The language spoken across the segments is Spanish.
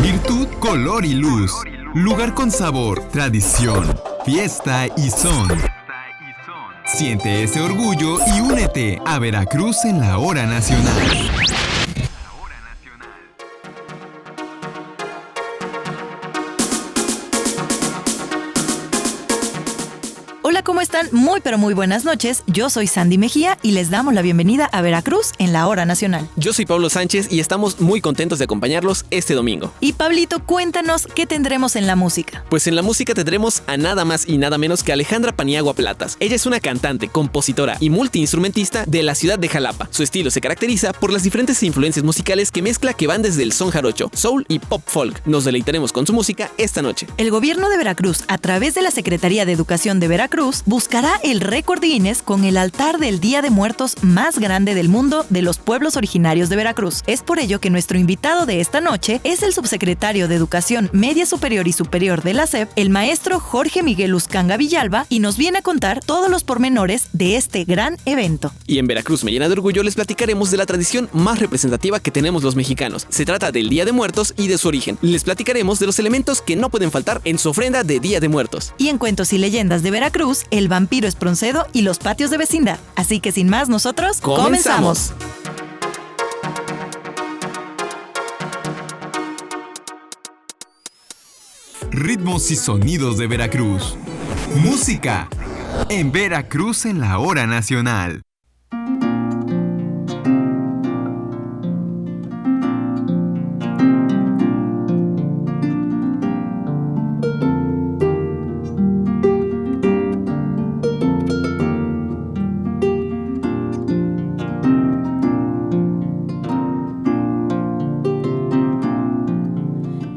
Virtud, color y luz. Lugar con sabor, tradición, fiesta y son. Siente ese orgullo y únete a Veracruz en la hora nacional. Hola, ¿cómo están? Muy pero muy buenas noches. Yo soy Sandy Mejía y les damos la bienvenida a Veracruz en la hora nacional. Yo soy Pablo Sánchez y estamos muy contentos de acompañarlos este domingo. Y Pablito, cuéntanos qué tendremos en la música. Pues en la música tendremos a nada más y nada menos que Alejandra Paniagua Platas. Ella es una cantante, compositora y multiinstrumentista de la ciudad de Jalapa. Su estilo se caracteriza por las diferentes influencias musicales que mezcla, que van desde el son jarocho, soul y pop folk. Nos deleitaremos con su música esta noche. El gobierno de Veracruz, a través de la Secretaría de Educación de Veracruz, buscará el récord Guinness con el altar del Día de Muertos más grande del mundo de los pueblos originarios de Veracruz. Es por ello que nuestro invitado de esta noche es el subsecretario de Educación Media Superior y Superior de la SEP, el maestro Jorge Miguel Uscanga Villalba, y nos viene a contar todos los pormenores de este gran evento. Y en Veracruz me llena de orgullo les platicaremos de la tradición más representativa que tenemos los mexicanos. Se trata del Día de Muertos y de su origen. Les platicaremos de los elementos que no pueden faltar en su ofrenda de Día de Muertos. Y en Cuentos y Leyendas de Veracruz, el vampiro Esproncero y los patios de vecindad. Así que sin más, nosotros ¡comenzamos! Ritmos y sonidos de Veracruz. Música en Veracruz en la hora nacional.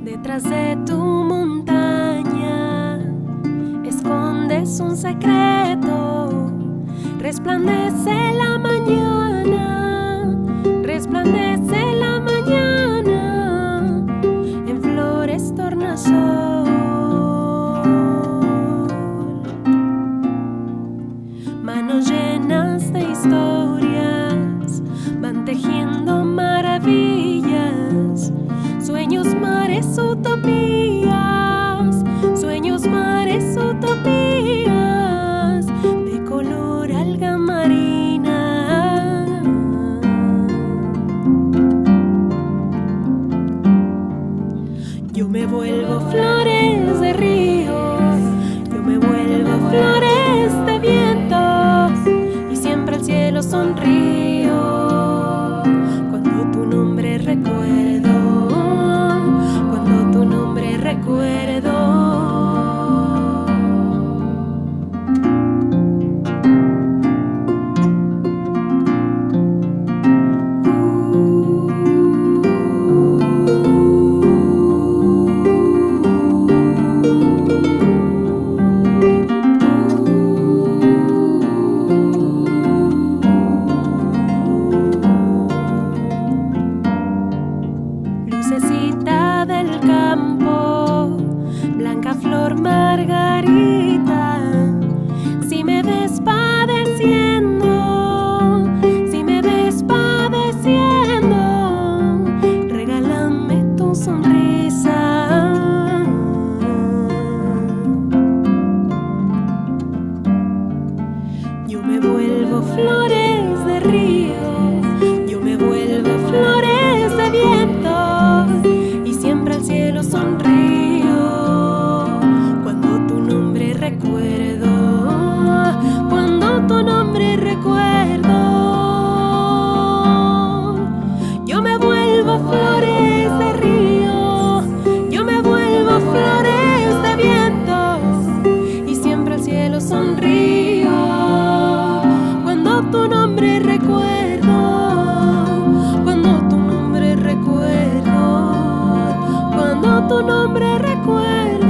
Detrás de tu montaña escondes un secreto. Resplandece la mañana, resplandece la mañana, en flores tornasol. Manos llenas de historias van tejiendo maravillas. Sueños, mares, utopías, sueños, mares, utopías, de color alga marina. Yo me vuelvo flores de río, yo me vuelvo flores de viento, y siempre al cielo sonrío cuando tu nombre recuerdo. Recuerdo. Lucecita del campo, blanca flor margarita, si me ves padeciendo, si me ves padeciendo, regálame tu sonrisa. Yo me vuelvo flores de río, yo me vuelvo flores de viento, y siempre al cielo sonrío cuando tu nombre recuerdo, cuando tu nombre recuerdo. Yo me vuelvo flores de río, yo me vuelvo flores de viento, y siempre al cielo sonrío cuando tu nombre recuerdo, cuando tu nombre recuerdo, cuando tu nombre recuerdo.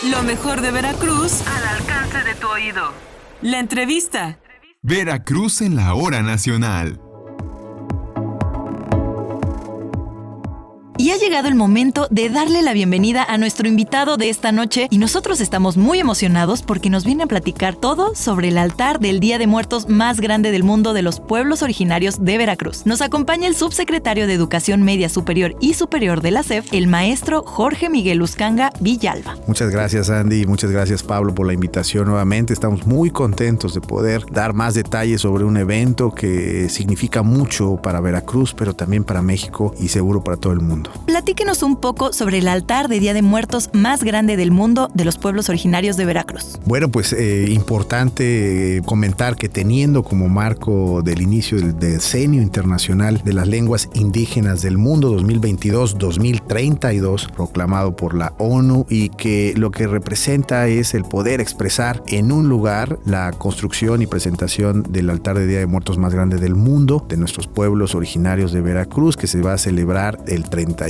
Lo mejor de Veracruz al alcance de tu oído. La entrevista. Veracruz en la hora nacional. Y ha llegado el momento de darle la bienvenida a nuestro invitado de esta noche y nosotros estamos muy emocionados porque nos viene a platicar todo sobre el altar del Día de Muertos más grande del mundo de los pueblos originarios de Veracruz. Nos acompaña el subsecretario de Educación Media Superior y Superior de la SEP, el maestro Jorge Miguel Uzcanga Villalba. Muchas gracias, Andy, y muchas gracias, Pablo, por la invitación nuevamente. Estamos muy contentos de poder dar más detalles sobre un evento que significa mucho para Veracruz, pero también para México y seguro para todo el mundo. Platíquenos un poco sobre el altar de Día de Muertos más grande del mundo de los pueblos originarios de Veracruz. Bueno, pues importante comentar que teniendo como marco del inicio del Decenio Internacional de las Lenguas Indígenas del Mundo 2022-2032, proclamado por la ONU, y que lo que representa es el poder expresar en un lugar la construcción y presentación del altar de Día de Muertos más grande del mundo de nuestros pueblos originarios de Veracruz, que se va a celebrar el 31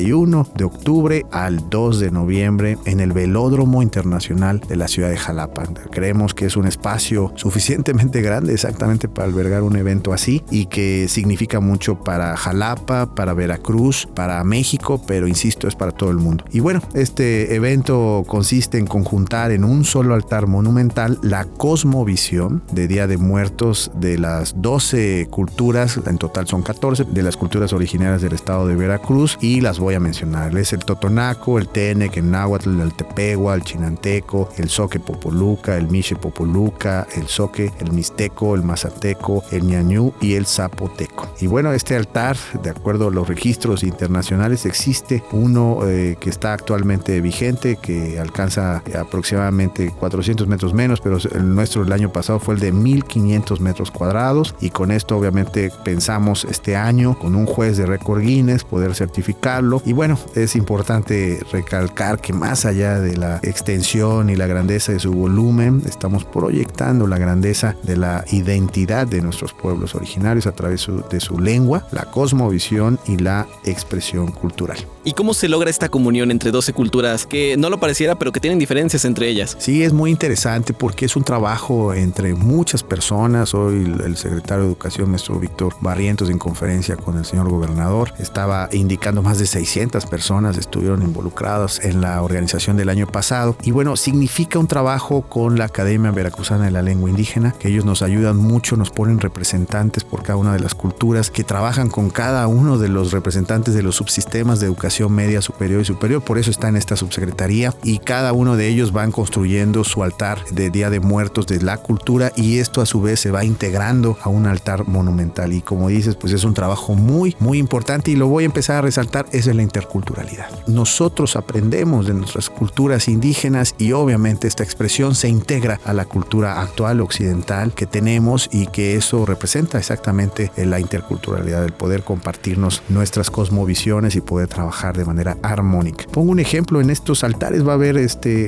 de octubre al 2 de noviembre en el Velódromo Internacional de la ciudad de Jalapa. Creemos que es un espacio suficientemente grande exactamente para albergar un evento así y que significa mucho para Jalapa, para Veracruz, para México, pero insisto, es para todo el mundo. Y bueno, este evento consiste en conjuntar en un solo altar monumental la cosmovisión de Día de Muertos de las 12 culturas, en total son 14, de las culturas originarias del estado de Veracruz, y las voy a mencionar. Es el totonaco, el tenec, el náhuatl, el tepehua, el chinanteco, el zoque popoluca, el mixe popoluca, el zoque, el mixteco, el mazateco, el ñañú y el zapoteco. Y bueno, este altar, de acuerdo a los registros internacionales, existe uno que está actualmente vigente, que alcanza aproximadamente 400 metros menos, pero el nuestro el año pasado fue el de 1500 metros cuadrados, y con esto obviamente pensamos este año con un juez de récord Guinness poder certificarlo. Y bueno, es importante recalcar que más allá de la extensión y la grandeza de su volumen, estamos proyectando la grandeza de la identidad de nuestros pueblos originarios a través de su lengua, la cosmovisión y la expresión cultural. ¿Y cómo se logra esta comunión entre 12 culturas que no lo pareciera, pero que tienen diferencias entre ellas? Sí, es muy interesante porque es un trabajo entre muchas personas. Hoy el secretario de Educación, maestro Víctor Barrientos, en conferencia con el señor gobernador, estaba indicando más de 600 personas estuvieron involucradas en la organización del año pasado. Y bueno, significa un trabajo con la Academia Veracruzana de la Lengua Indígena, que ellos nos ayudan mucho, nos ponen representantes por cada una de las culturas, que trabajan con cada uno de los representantes de los subsistemas de educación media, superior y superior. Por eso está en esta subsecretaría, y cada uno de ellos van construyendo su altar de Día de Muertos de la cultura, y esto a su vez se va integrando a un altar monumental. Y como dices, pues es un trabajo muy, muy importante, y lo voy a empezar a resaltar, es la interculturalidad. Nosotros aprendemos de nuestras culturas indígenas, y obviamente esta expresión se integra a la cultura actual occidental que tenemos, y que eso representa exactamente la interculturalidad, el poder compartirnos nuestras cosmovisiones y poder trabajar de manera armónica. Pongo un ejemplo: en estos altares va a haber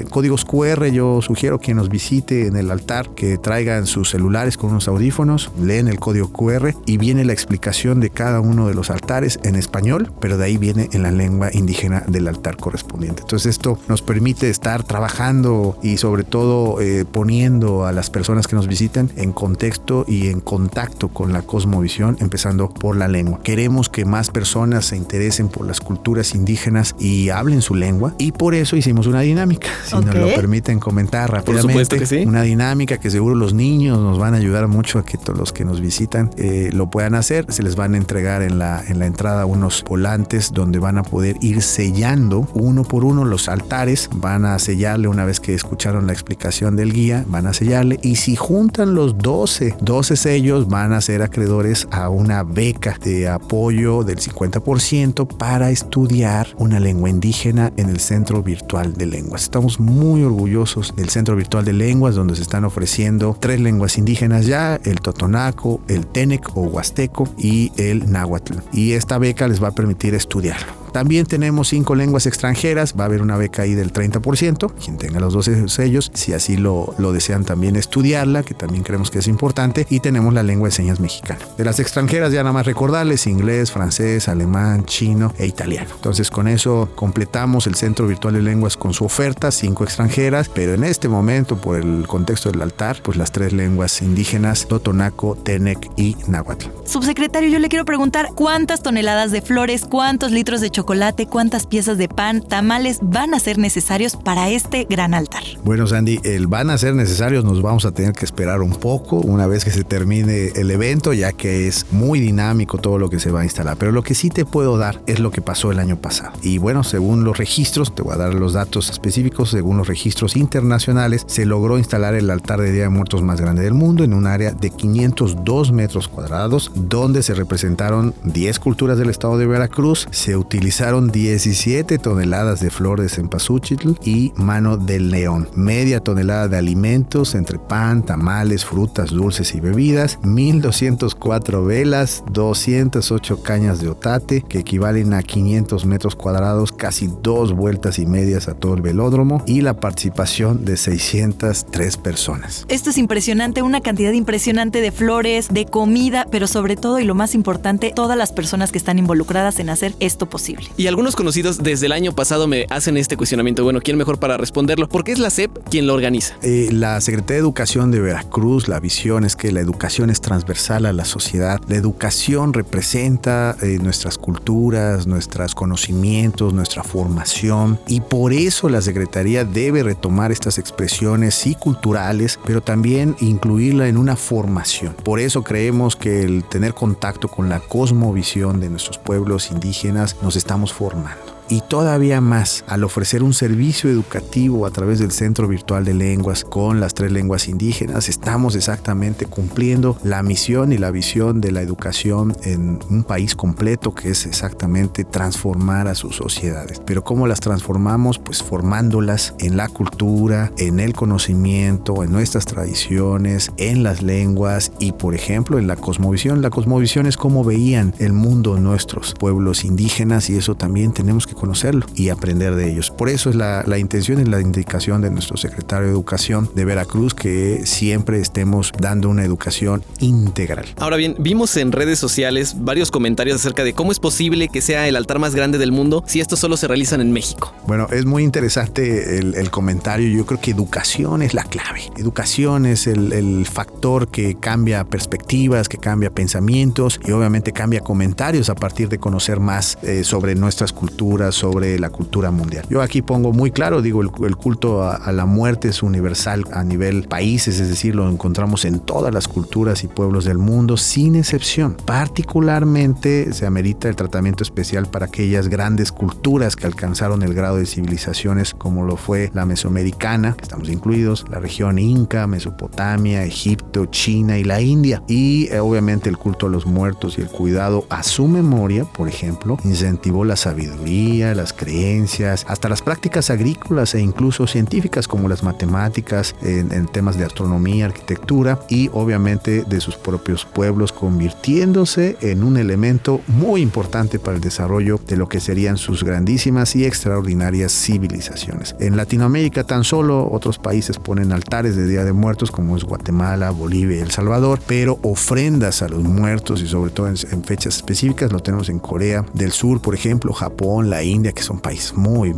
códigos QR. Yo sugiero que nos visite en el altar, que traigan sus celulares con unos audífonos, leen el código QR y viene la explicación de cada uno de los altares en español, pero de ahí viene en la lengua indígena del altar correspondiente. Entonces esto nos permite estar trabajando y sobre todo poniendo a las personas que nos visitan en contexto y en contacto con la cosmovisión, empezando por la lengua. Queremos que más personas se interesen por las culturas indígenas y hablen su lengua, y por eso hicimos una dinámica. Si nos lo permiten comentar rápidamente. Por supuesto que sí. Una dinámica que seguro los niños nos van a ayudar mucho a que todos los que nos visitan lo puedan hacer. Se les van a entregar en la entrada unos volantes donde van a poder ir sellando uno por uno los altares. Van a sellarle una vez que escucharon la explicación del guía, van a sellarle, y si juntan los 12 sellos, van a ser acreedores a una beca de apoyo del 50% para estudiar una lengua indígena en el Centro Virtual de Lenguas. Estamos muy orgullosos del Centro Virtual de Lenguas, donde se están ofreciendo 3 lenguas indígenas ya: el totonaco, el tenec o huasteco y el náhuatl. Y esta beca les va a permitir estudiarlo. También tenemos 5 lenguas extranjeras. Va a haber una beca ahí del 30%. Quien tenga los 12 sellos, si así lo desean también estudiarla, que también creemos que es importante. Y tenemos la lengua de señas mexicana. De las extranjeras, ya nada más recordarles: inglés, francés, alemán, chino e italiano. Entonces con eso completamos el Centro Virtual de Lenguas con su oferta, 5 extranjeras, pero en este momento, por el contexto del altar, pues las 3 lenguas indígenas: totonaco, tenec y náhuatl. Subsecretario, yo le quiero preguntar, ¿cuántas toneladas de flores, cuántos litros de chocolate chocolate, cuántas piezas de pan, tamales van a ser necesarios para este gran altar? Bueno, Sandy, van a ser necesarios, nos vamos a tener que esperar un poco una vez que se termine el evento, ya que es muy dinámico todo lo que se va a instalar. Pero lo que sí te puedo dar es lo que pasó el año pasado. Y bueno, según los registros, te voy a dar los datos específicos, según los registros internacionales, se logró instalar el altar de Día de Muertos más grande del mundo en un área de 502 metros cuadrados, donde se representaron 10 culturas del estado de Veracruz, se utilizaron 17 toneladas de flor de cempasúchil y mano del león, media tonelada de alimentos entre pan, tamales, frutas, dulces y bebidas, 1,204 velas, 208 cañas de otate, que equivalen a 500 metros cuadrados, casi 2 vueltas y medias a todo el velódromo, y la participación de 603 personas. Esto es impresionante, una cantidad impresionante de flores, de comida, pero sobre todo, y lo más importante, todas las personas que están involucradas en hacer esto posible. Y algunos conocidos desde el año pasado me hacen este cuestionamiento. Bueno, ¿quién mejor para responderlo? ¿Por qué es la SEP quien lo organiza? La Secretaría de Educación de Veracruz, la visión es que la educación es transversal a la sociedad. La educación representa nuestras culturas, nuestros conocimientos, nuestra formación, y por eso la Secretaría debe retomar estas expresiones sí culturales, pero también incluirla en una formación. Por eso creemos que el tener contacto con la cosmovisión de nuestros pueblos indígenas nos estamos formando. Y todavía más, al ofrecer un servicio educativo a través del Centro Virtual de Lenguas con las 3 lenguas indígenas, estamos exactamente cumpliendo la misión y la visión de la educación en un país completo, que es exactamente transformar a sus sociedades. Pero ¿cómo las transformamos? Pues formándolas en la cultura, en el conocimiento, en nuestras tradiciones, en las lenguas y, por ejemplo, en la cosmovisión. La cosmovisión es cómo veían el mundo nuestros pueblos indígenas, y eso también tenemos que conocerlo y aprender de ellos. Por eso es la intención y la indicación de nuestro secretario de Educación de Veracruz, que siempre estemos dando una educación integral. Ahora bien, vimos en redes sociales varios comentarios acerca de cómo es posible que sea el altar más grande del mundo si estos solo se realizan en México. Bueno, es muy interesante el comentario. Yo creo que educación es la clave. Educación es el factor que cambia perspectivas, que cambia pensamientos y obviamente cambia comentarios a partir de conocer más sobre nuestras culturas, sobre la cultura mundial. Yo aquí pongo muy claro, digo, el culto a la muerte es universal a nivel países, es decir, lo encontramos en todas las culturas y pueblos del mundo, sin excepción. Particularmente se amerita el tratamiento especial para aquellas grandes culturas que alcanzaron el grado de civilizaciones como lo fue la mesoamericana, que estamos incluidos, la región Inca, Mesopotamia, Egipto, China y la India. Y obviamente el culto a los muertos y el cuidado a su memoria, por ejemplo, incentivó la sabiduría, las creencias, hasta las prácticas agrícolas e incluso científicas como las matemáticas en temas de astronomía, arquitectura y obviamente de sus propios pueblos, convirtiéndose en un elemento muy importante para el desarrollo de lo que serían sus grandísimas y extraordinarias civilizaciones. En Latinoamérica tan solo otros países ponen altares de Día de Muertos como es Guatemala, Bolivia y El Salvador, pero ofrendas a los muertos y sobre todo en fechas específicas lo tenemos en Corea del Sur, por ejemplo, Japón, la India, que son países muy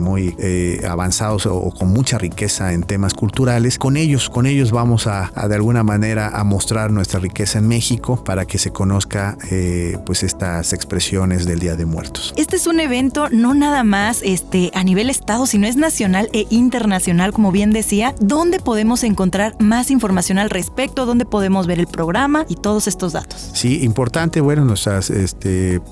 avanzados o con mucha riqueza en temas culturales. Con ellos vamos a de alguna manera a mostrar nuestra riqueza en México para que se conozca pues estas expresiones del Día de Muertos. Este es un evento no nada más a nivel estado, sino es nacional e internacional, como bien decía. ¿Dónde podemos encontrar más información al respecto? ¿Dónde podemos ver el programa y todos estos datos? Sí, importante, bueno, nuestra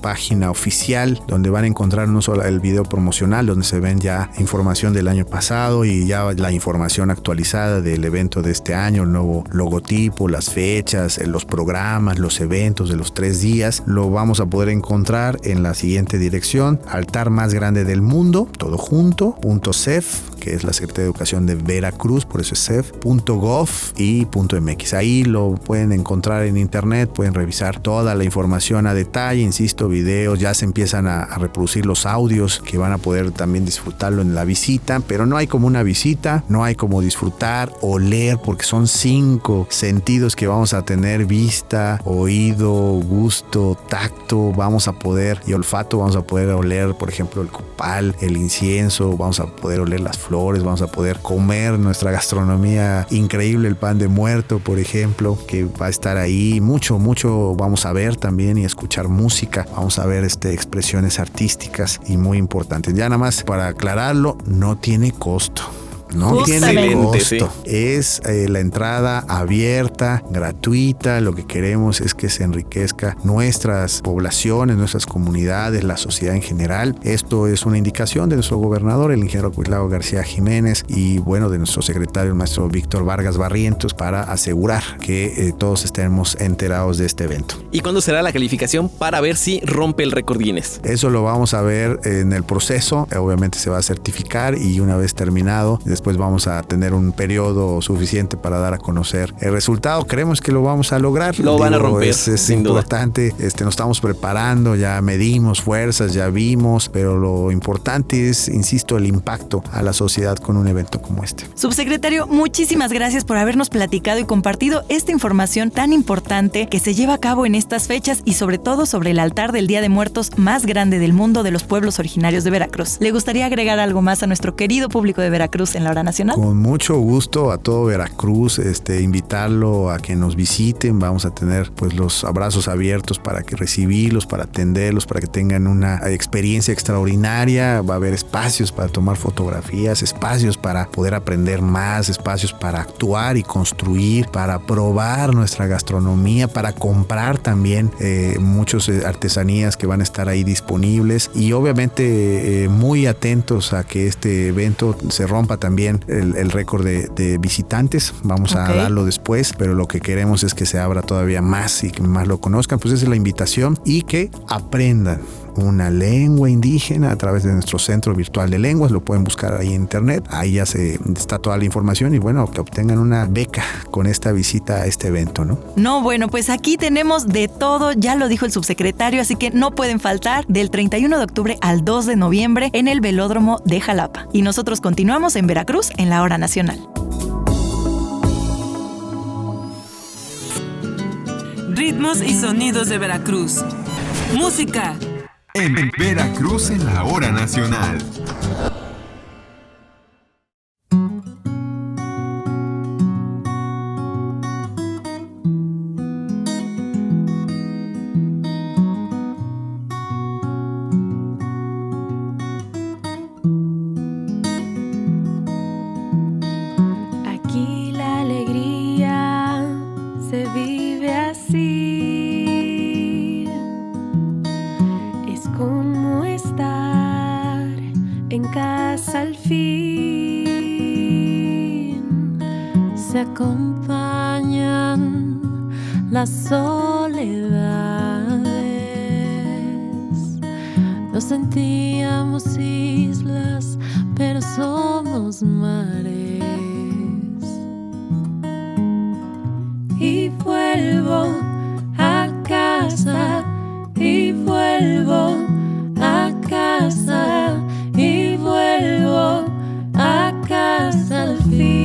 página oficial, donde van a encontrar no solo el video promocional, donde se ven ya información del año pasado y ya la información actualizada del evento de este año, el nuevo logotipo, las fechas, los programas, los eventos de los 3 días. Lo vamos a poder encontrar en la siguiente dirección: altar más grande del mundo, todo junto, .cef, que es la Secretaría de Educación de Veracruz, por eso es cef.gov y .mx. Ahí lo pueden encontrar en internet, pueden revisar toda la información a detalle, insisto, videos, ya se empiezan a reproducir los audios que van a poder también disfrutarlo en la visita, pero no hay como una visita, no hay como disfrutar, oler, porque son 5 sentidos que vamos a tener: vista, oído, gusto, tacto, vamos a poder, y olfato, vamos a poder oler, por ejemplo, el copal, el incienso, vamos a poder oler las flores, Flores, vamos a poder comer nuestra gastronomía increíble, el pan de muerto, por ejemplo, que va a estar ahí. Mucho vamos a ver también y escuchar música, vamos a ver expresiones artísticas y muy importantes. Ya nada más para aclararlo, no tiene costo. No tiene costo. Sí. Es la entrada abierta, gratuita. Lo que queremos es que se enriquezca nuestras poblaciones, nuestras comunidades, la sociedad en general. Esto es una indicación de nuestro gobernador, el ingeniero Cuitlao García Jiménez, y bueno, de nuestro secretario, el maestro Víctor Vargas Barrientos, para asegurar que todos estemos enterados de este evento. ¿Y cuándo será la calificación para ver si rompe el récord Guinness? Eso lo vamos a ver en el proceso. Obviamente se va a certificar y una vez terminado, después vamos a tener un periodo suficiente para dar a conocer el resultado. Creemos que lo vamos a lograr. Lo van a romper. Es importante. Nos estamos preparando, ya medimos fuerzas, ya vimos, pero lo importante es, insisto, el impacto a la sociedad con un evento como este. Subsecretario, muchísimas gracias por habernos platicado y compartido esta información tan importante que se lleva a cabo en estas fechas y sobre todo sobre el altar del Día de Muertos más grande del mundo de los pueblos originarios de Veracruz. ¿Le gustaría agregar algo más a nuestro querido público de Veracruz en la hora nacional? Con mucho gusto a todo Veracruz, invitarlo a que nos visiten. Vamos a tener pues los abrazos abiertos para que recibirlos, para atenderlos, para que tengan una experiencia extraordinaria. Va a haber espacios para tomar fotografías, espacios para poder aprender más, espacios para actuar y construir, para probar nuestra gastronomía, para comprar también muchas artesanías que van a estar ahí disponibles, y obviamente muy atentos a que este evento se rompa también el récord de visitantes. Vamos a darlo después, pero lo que queremos es que se abra todavía más y que más lo conozcan. Pues esa es la invitación, y que aprendan una lengua indígena a través de nuestro centro virtual de lenguas. Lo pueden buscar ahí en internet, ahí ya está toda la información, y bueno, que obtengan una beca con esta visita a este evento, ¿no? No, bueno, pues aquí tenemos de todo, ya lo dijo el subsecretario, así que no pueden faltar del 31 de octubre al 2 de noviembre en el Velódromo de Jalapa. Y nosotros continuamos en Veracruz en la hora nacional. Ritmos y sonidos de Veracruz. Música. En Veracruz en la hora nacional. Aquí la alegría se vive así. Es como estar en casa al fin. Se acompañan las soledades. Nos sentíamos islas, pero somos mares. Y vuelvo a casa, y vuelvo a casa, y vuelvo a casa al fin.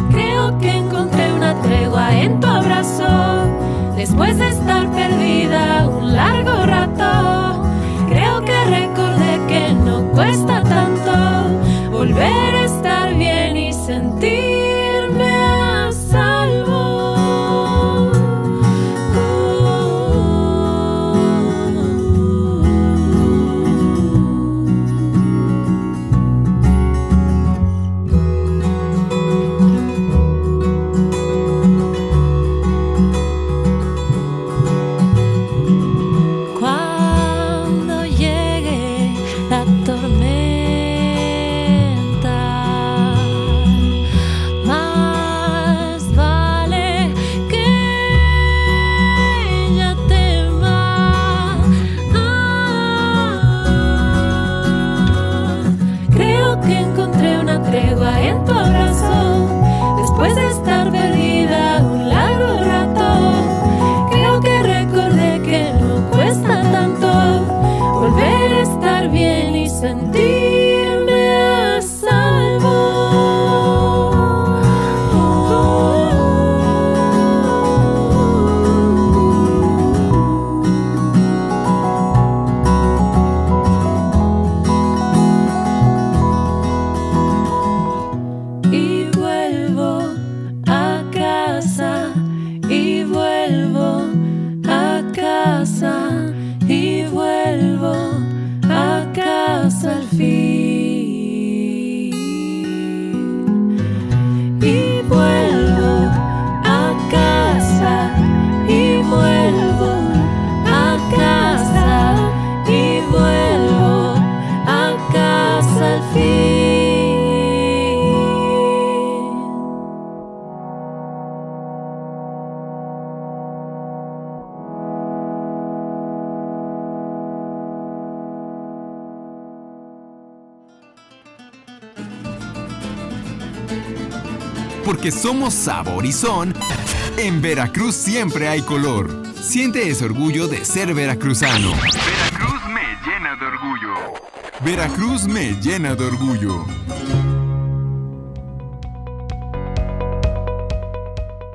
Creo que encontré una tregua en tu abrazo, después de estar perdida un largo rato. Creo que recordé que no cuesta tanto volver a estar bien y sentirme a salvo. Cuando porque somos sabor y son, en Veracruz siempre hay color. Siente ese orgullo de ser veracruzano. Veracruz me llena de orgullo. Veracruz me llena de orgullo.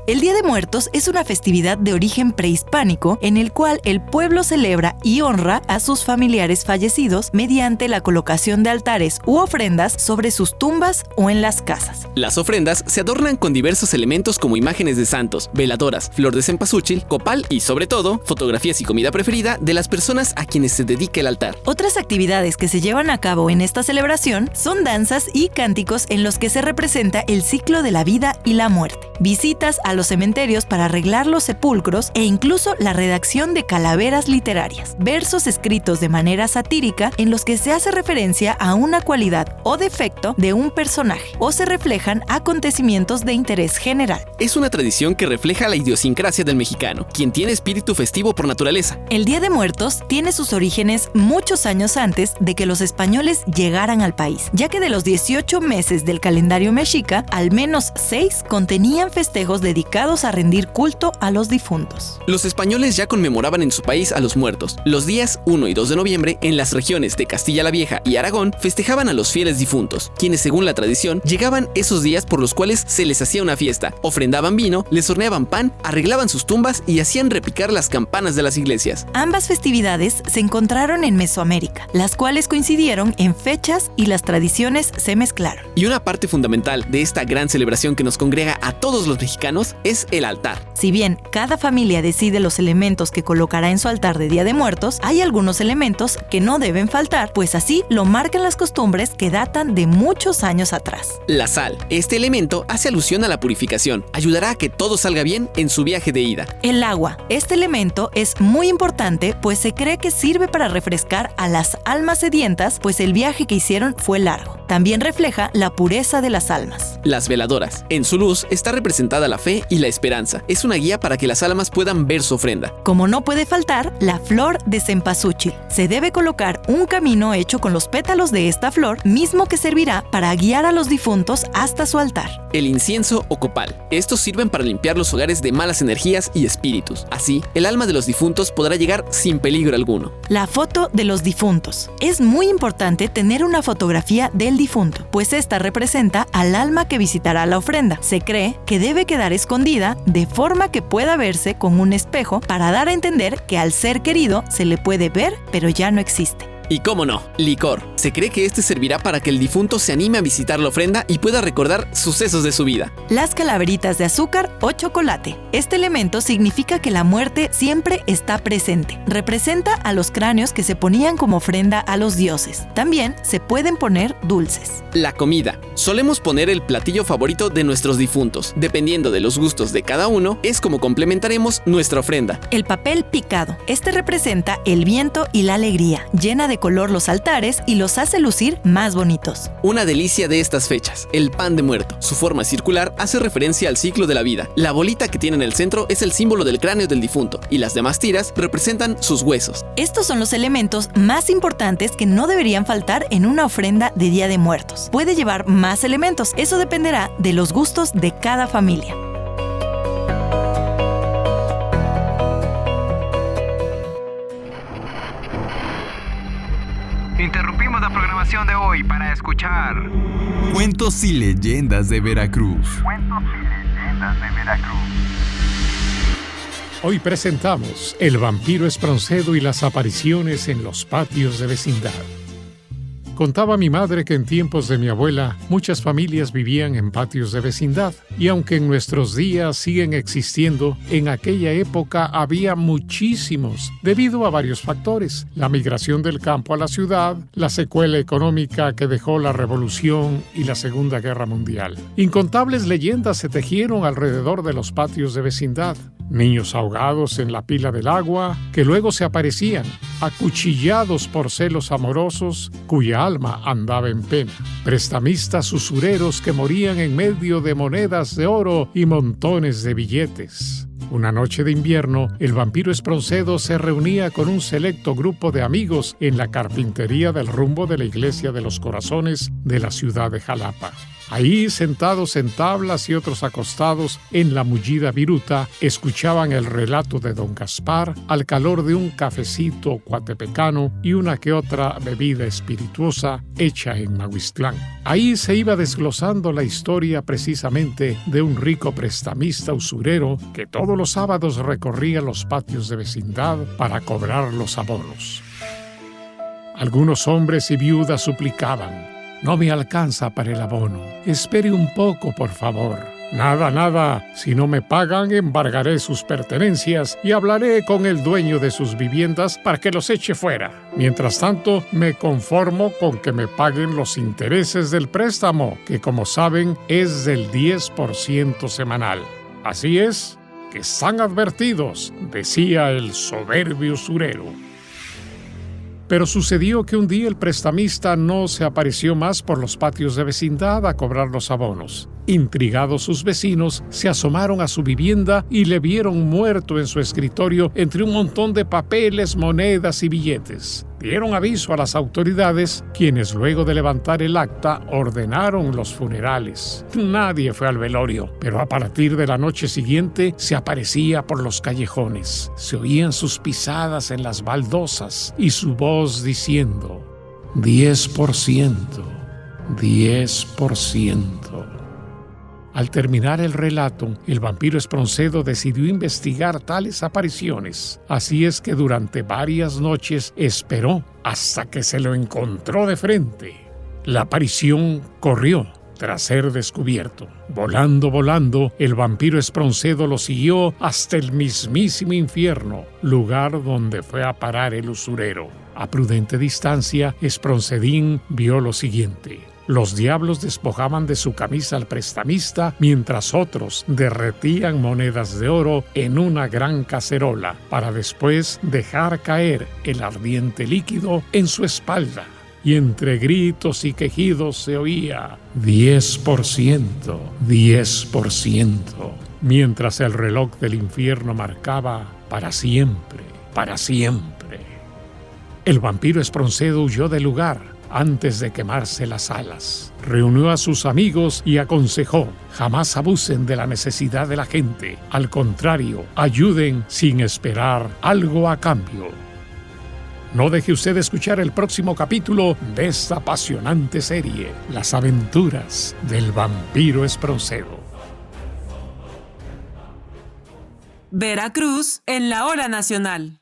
El Día de Muertos es una festividad de origen prehispánico en el cual el pueblo celebra y honra a sus familiares fallecidos mediante la colocación de altares u ofrendas sobre sus tumbas o en las casas. Las ofrendas se adornan con diversos elementos como imágenes de santos, veladoras, flor de cempasúchil, copal y, sobre todo, fotografías y comida preferida de las personas a quienes se dedica el altar. Otras actividades que se llevan a cabo en esta celebración son danzas y cánticos en los que se representa el ciclo de la vida y la muerte, visitas a los cementerios para arreglar los sepulcros e incluso la redacción de calaveras literarias, versos escritos de manera satírica en los que se hace referencia a una cualidad o defecto de un personaje o se reflejan acontecimientos de interés general. Es una tradición que refleja la idiosincrasia del mexicano, quien tiene espíritu festivo por naturaleza. El Día de Muertos tiene sus orígenes muchos años antes de que los españoles llegaran al país, ya que de los 18 meses del calendario mexica, al menos 6 contenían festejos dedicados a rendir culto a los difuntos. Los españoles ya conmemoraban en su país a los muertos. Los días 1 y 2 de noviembre, en las regiones de Castilla la Vieja y Aragón, festejaban a los fieles difuntos, quienes según la tradición llegaban esos días por los cuales se les hacía una fiesta, ofrendaban vino, les horneaban pan, arreglaban sus tumbas y hacían repicar las campanas de las iglesias. Ambas festividades se encontraron en Mesoamérica, las cuales coincidieron en fechas y las tradiciones se mezclaron. Y una parte fundamental de esta gran celebración que nos congrega a todos los mexicanos es el altar. Si bien cada familia decide los elementos que colocará en su altar de Día de Muertos, hay algunos elementos que no deben faltar, pues así lo marcan las costumbres que datan de muchos años atrás. La sal. Este elemento hace alusión a la purificación. Ayudará a que todo salga bien en su viaje de ida. El agua. Este elemento es muy importante, pues se cree que sirve para refrescar a las almas sedientas, pues el viaje que hicieron fue largo. También refleja la pureza de las almas. Las veladoras. En su luz está representada la fe y la esperanza. Es una guía para que las almas puedan ver su ofrenda. Como no puede faltar, la flor de cempasúchil. Se debe colocar un camino hecho con los pétalos de esta flor, mismo que servirá para guiar a los difuntos hasta su altar. El incienso o copal. Estos sirven para limpiar los hogares de malas energías y espíritus. Así, el alma de los difuntos podrá llegar sin peligro alguno. La foto de los difuntos. Es muy importante tener una fotografía del difunto, pues esta representa al alma que visitará la ofrenda. Se cree que debe quedar escondida de forma que pueda verse con un espejo para dar a entender que al ser querido se le puede ver, pero ya no existe. Y cómo no, licor. Se cree que este servirá para que el difunto se anime a visitar la ofrenda y pueda recordar sucesos de su vida. Las calaveritas de azúcar o chocolate. Este elemento significa que la muerte siempre está presente. Representa a los cráneos que se ponían como ofrenda a los dioses. También se pueden poner dulces. La comida. Solemos poner el platillo favorito de nuestros difuntos. Dependiendo de los gustos de cada uno, es como complementaremos nuestra ofrenda. El papel picado. Este representa el viento y la alegría. Llena de color los altares y los hace lucir más bonitos. Una delicia de estas fechas, el pan de muerto. Su forma circular hace referencia al ciclo de la vida. La bolita que tiene en el centro es el símbolo del cráneo del difunto y las demás tiras representan sus huesos. Estos son los elementos más importantes que no deberían faltar en una ofrenda de Día de Muertos. Puede llevar más elementos, eso dependerá de los gustos de cada familia. Interrumpimos la programación de hoy para escuchar Cuentos y leyendas de Veracruz. Cuentos y leyendas de Veracruz. Hoy presentamos El vampiro Espronceda y las apariciones en los patios de vecindad. Contaba mi madre que en tiempos de mi abuela muchas familias vivían en patios de vecindad y aunque en nuestros días siguen existiendo, en aquella época había muchísimos debido a varios factores: la migración del campo a la ciudad, la secuela económica que dejó la Revolución y la Segunda Guerra Mundial. Incontables leyendas se tejieron alrededor de los patios de vecindad. Niños ahogados en la pila del agua, que luego se aparecían, acuchillados por celos amorosos, cuya alma andaba en pena. Prestamistas usureros que morían en medio de monedas de oro y montones de billetes. Una noche de invierno, el vampiro Espronceda se reunía con un selecto grupo de amigos en la carpintería del rumbo de la Iglesia de los Corazones de la ciudad de Jalapa. Ahí, sentados en tablas y otros acostados en la mullida viruta, escuchaban el relato de don Gaspar al calor de un cafecito cuatepecano y una que otra bebida espirituosa hecha en Maguistlán. Ahí se iba desglosando la historia precisamente de un rico prestamista usurero que todos los sábados recorría los patios de vecindad para cobrar los abonos. Algunos hombres y viudas suplicaban: «No me alcanza para el abono. Espere un poco, por favor». «Nada, nada. Si no me pagan, embargaré sus pertenencias y hablaré con el dueño de sus viviendas para que los eche fuera. Mientras tanto, me conformo con que me paguen los intereses del préstamo, que como saben es del 10% semanal». «Así es, que están advertidos», decía el soberbio usurero. Pero sucedió que un día el prestamista no se apareció más por los patios de vecindad a cobrar los abonos. Intrigados sus vecinos, se asomaron a su vivienda y le vieron muerto en su escritorio entre un montón de papeles, monedas y billetes. Dieron aviso a las autoridades, quienes luego de levantar el acta ordenaron los funerales. Nadie fue al velorio, pero a partir de la noche siguiente se aparecía por los callejones. Se oían sus pisadas en las baldosas y su voz diciendo: 10%, 10%. Al terminar el relato, el vampiro Espronceda decidió investigar tales apariciones. Así es que durante varias noches esperó hasta que se lo encontró de frente. La aparición corrió tras ser descubierto. Volando, volando, el vampiro Espronceda lo siguió hasta el mismísimo infierno, lugar donde fue a parar el usurero. A prudente distancia, Esproncedín vio lo siguiente. Los diablos despojaban de su camisa al prestamista, mientras otros derretían monedas de oro en una gran cacerola, para después dejar caer el ardiente líquido en su espalda. Y entre gritos y quejidos se oía: 10%, 10%, mientras el reloj del infierno marcaba: para siempre, para siempre. El vampiro Espronceda huyó del lugar antes de quemarse las alas. Reunió a sus amigos y aconsejó: jamás abusen de la necesidad de la gente. Al contrario, ayuden sin esperar algo a cambio. No deje usted de escuchar el próximo capítulo de esta apasionante serie, Las aventuras del vampiro Espronceda. Veracruz en la hora nacional.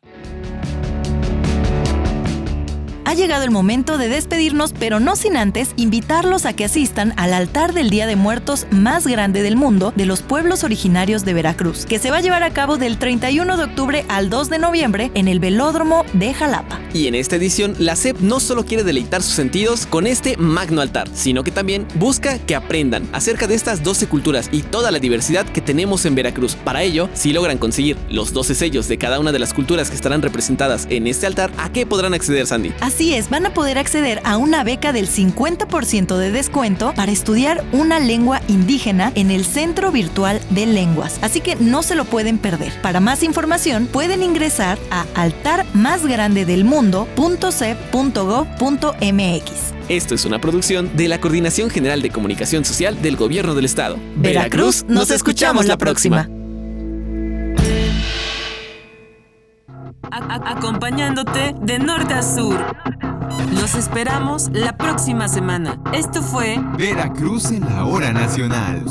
Ha llegado el momento de despedirnos, pero no sin antes invitarlos a que asistan al altar del Día de Muertos más grande del mundo de los pueblos originarios de Veracruz, que se va a llevar a cabo del 31 de octubre al 2 de noviembre en el Velódromo de Jalapa. Y en esta edición, la SEP no solo quiere deleitar sus sentidos con este magno altar, sino que también busca que aprendan acerca de estas 12 culturas y toda la diversidad que tenemos en Veracruz. Para ello, si logran conseguir los 12 sellos de cada una de las culturas que estarán representadas en este altar, ¿a qué podrán acceder, Sandy? Así es, van a poder acceder a una beca del 50% de descuento para estudiar una lengua indígena en el Centro Virtual de Lenguas. Así que no se lo pueden perder. Para más información, pueden ingresar a altarmásgrandedelmundo.cep.gov.mx. Esto es una producción de la Coordinación General de Comunicación Social del Gobierno del Estado. Veracruz, nos escuchamos la próxima. Acompañándote de norte a sur. Los esperamos la próxima semana. Esto fue Veracruz en la hora nacional.